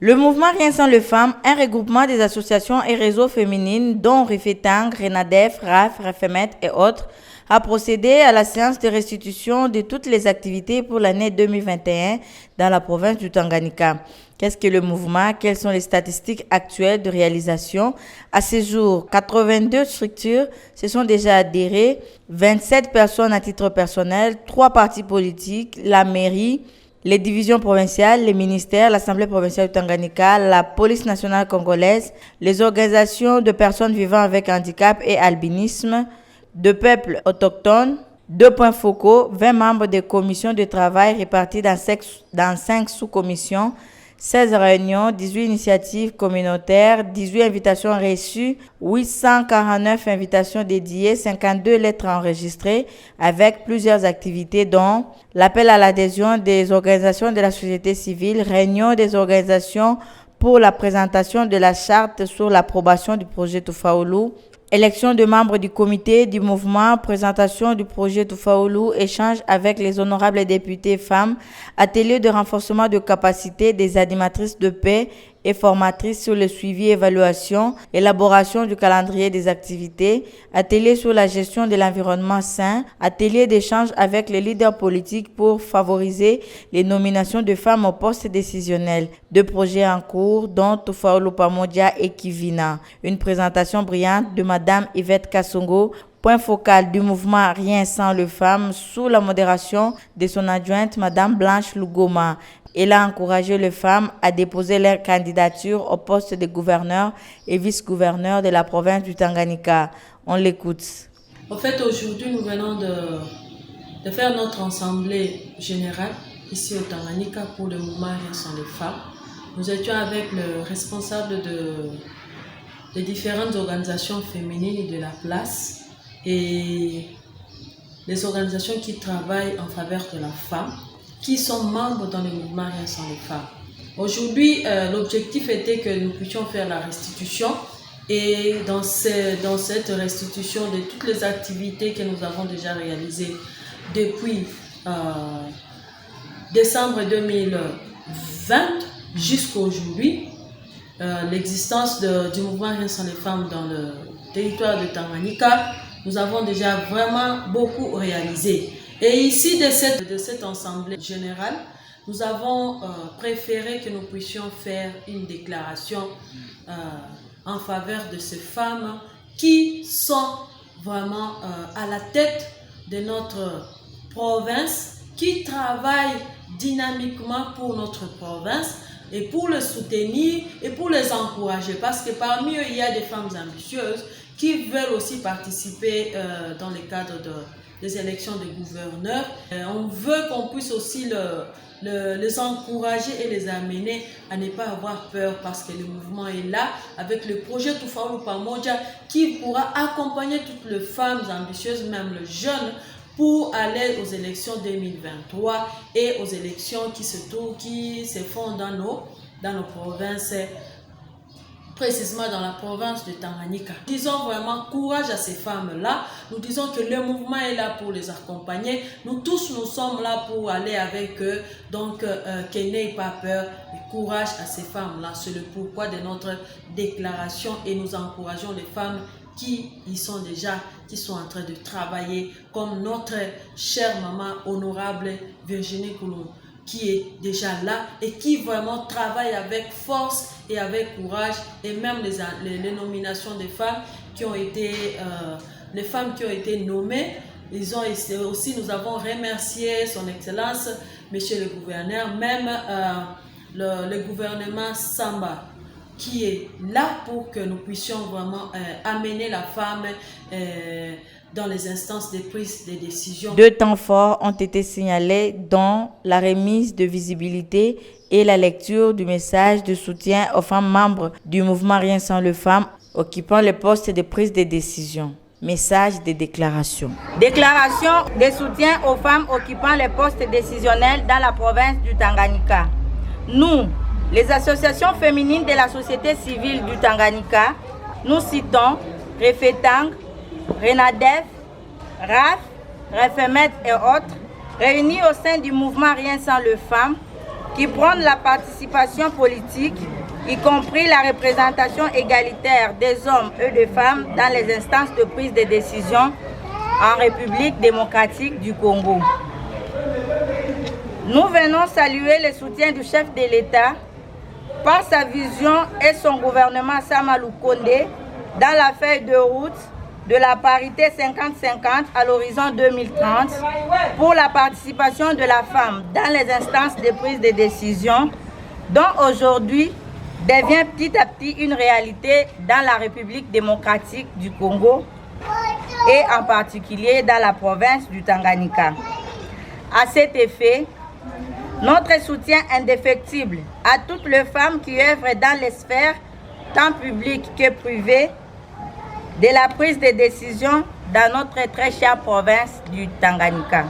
Le mouvement Rien sans les femmes, un regroupement des associations et réseaux féminines dont Refetang, Renadef, RAF, Refemet et autres, a procédé à la séance de restitution de toutes les activités pour l'année 2021 dans la province du Tanganyika. Qu'est-ce que le mouvement? Quelles sont les statistiques actuelles de réalisation? À ce jour, 82 structures se sont déjà adhérées, 27 personnes à titre personnel, 3 partis politiques, la mairie, les divisions provinciales, les ministères, l'Assemblée provinciale du Tanganyika, la police nationale congolaise, les organisations de personnes vivant avec handicap et albinisme, de peuples autochtones, 2 points focaux, 20 membres des commissions de travail répartis dans 5 sous-commissions, 16 réunions, 18 initiatives communautaires, 18 invitations reçues, 849 invitations dédiées, 52 lettres enregistrées avec plusieurs activités dont l'appel à l'adhésion des organisations de la société civile, réunion des organisations pour la présentation de la charte sur l'approbation du projet Tufaulu, élection de membres du comité du mouvement, présentation du projet Tufaulu, échange avec les honorables députés femmes, atelier de renforcement de capacité des animatrices de paix et formatrices sur le suivi et évaluation, élaboration du calendrier des activités, atelier sur la gestion de l'environnement sain, atelier d'échange avec les leaders politiques pour favoriser les nominations de femmes aux postes décisionnels. 2 projets en cours, dont Tufaulu Pamoja et Kivina. Une présentation brillante de Madame Yvette Kassongo, point focal du mouvement Rien sans les femmes, sous la modération de son adjointe Madame Blanche Lugoma. Elle a encouragé les femmes à déposer leur candidature au poste de gouverneur et vice-gouverneur de la province du Tanganyika. On l'écoute. En fait, aujourd'hui, nous venons de faire notre assemblée générale ici au Tanganyika pour le mouvement Rien sans les femmes. Nous étions avec le responsable de différentes organisations féminines de la place et les organisations qui travaillent en faveur de la femme, qui sont membres dans le mouvement Rien sans les femmes. Aujourd'hui, l'objectif était que nous puissions faire la restitution et dans cette restitution de toutes les activités que nous avons déjà réalisées depuis décembre 2020 jusqu'à aujourd'hui, l'existence du mouvement Rien sans les femmes dans le territoire de Tanganyika, nous avons déjà vraiment beaucoup réalisé. Et ici, de cette assemblée générale, nous avons préféré que nous puissions faire une déclaration en faveur de ces femmes qui sont vraiment à la tête de notre province, qui travaillent dynamiquement pour notre province et pour le soutenir et pour les encourager. Parce que parmi eux, il y a des femmes ambitieuses qui veulent aussi participer dans le cadre des élections de gouverneurs. On veut qu'on puisse aussi les encourager et les amener à ne pas avoir peur parce que le mouvement est là avec le projet Tufaulu Pamoja qui pourra accompagner toutes les femmes ambitieuses, même les jeunes, pour aller aux élections 2023 et aux élections qui se font dans nos provinces, précisément dans la province de Tanganyika. Disons vraiment courage à ces femmes-là. Nous disons que le mouvement est là pour les accompagner. Nous tous, nous sommes là pour aller avec eux. Donc, qu'elles n'aient pas peur. Et courage à ces femmes-là. C'est le pourquoi de notre déclaration et nous encourageons les femmes qui y sont déjà, qui sont en train de travailler, comme notre chère maman honorable Virginie Koulou, qui est déjà là et qui vraiment travaille avec force et avec courage, et même les nominations des femmes qui ont été, les femmes qui ont été nommées, nous avons remercié son excellence, monsieur le gouverneur, même le gouvernement Samba, qui est là pour que nous puissions vraiment amener la femme dans les instances de prise de décision. 2 temps forts ont été signalés, dont la remise de visibilité et la lecture du message de soutien aux femmes membres du mouvement Rien sans les femmes occupant les postes de prise de décision. Message de déclaration. Déclaration de soutien aux femmes occupant les postes décisionnels dans la province du Tanganyika. Nous, les associations féminines de la société civile du Tanganyika, nous citons Refetang, Renadef, RAF, Refemet et autres, réunis au sein du mouvement Rien sans les femmes, qui prône la participation politique, y compris la représentation égalitaire des hommes et des femmes dans les instances de prise de décision en République démocratique du Congo. Nous venons saluer le soutien du chef de l'État par sa vision et son gouvernement Sama Lukonde dans la feuille de route de la parité 50-50 à l'horizon 2030 pour la participation de la femme dans les instances de prise de décision, dont aujourd'hui devient petit à petit une réalité dans la République démocratique du Congo et en particulier dans la province du Tanganyika. À cet effet, notre soutien indéfectible à toutes les femmes qui œuvrent dans les sphères tant publiques que privées de la prise de décision dans notre très chère province du Tanganyika.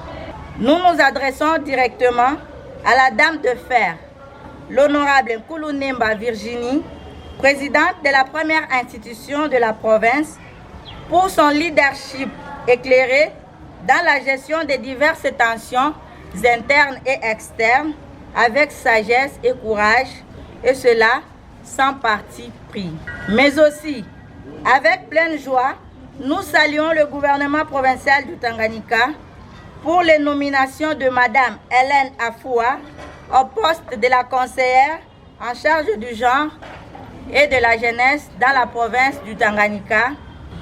Nous nous adressons directement à la Dame de Fer, l'honorable Nkulunemba Virginie, présidente de la première institution de la province, pour son leadership éclairé dans la gestion des diverses tensions internes et externes avec sagesse et courage, et cela sans parti pris. Mais aussi, avec pleine joie, nous saluons le gouvernement provincial du Tanganyika pour les nominations de Madame Hélène Afoua au poste de la conseillère en charge du genre et de la jeunesse dans la province du Tanganyika,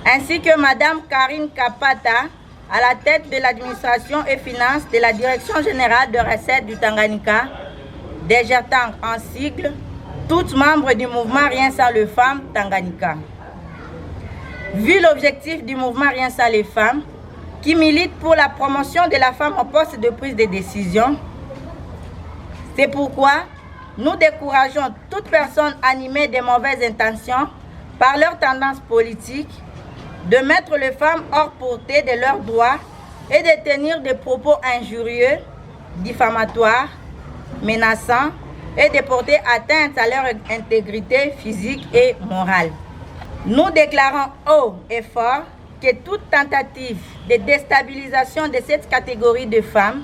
ainsi que Madame Karine Kapata à la tête de l'administration et finances de la Direction générale de recettes du Tanganyika, DGTANG en sigle, toutes membres du mouvement Rien sans les femmes Tanganyika. Vu l'objectif du mouvement Rien sans les femmes, qui milite pour la promotion de la femme au poste de prise de décision, c'est pourquoi nous décourageons toute personne animée de mauvaises intentions par leur tendance politique de mettre les femmes hors portée de leurs droits et de tenir des propos injurieux, diffamatoires, menaçants et de porter atteinte à leur intégrité physique et morale. Nous déclarons haut et fort que toute tentative de déstabilisation de cette catégorie de femmes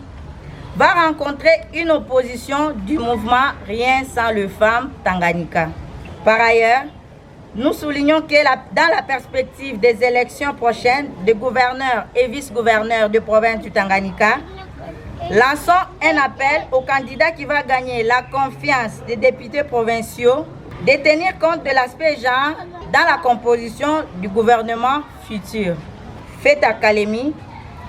va rencontrer une opposition du mouvement Rien sans les femmes Tanganyika. Par ailleurs, nous soulignons que dans la perspective des élections prochaines de gouverneurs et vice-gouverneurs de province du Tanganyika, lançons un appel au candidat qui va gagner la confiance des députés provinciaux de tenir compte de l'aspect genre dans la composition du gouvernement futur. Fête à Kalemi,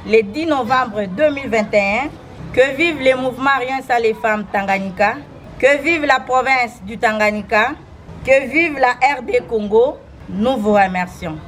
le 10 novembre 2021, que vive le mouvement Rien sans les femmes Tanganyika, que vive la province du Tanganyika, que vive la RD Congo, nous vous remercions.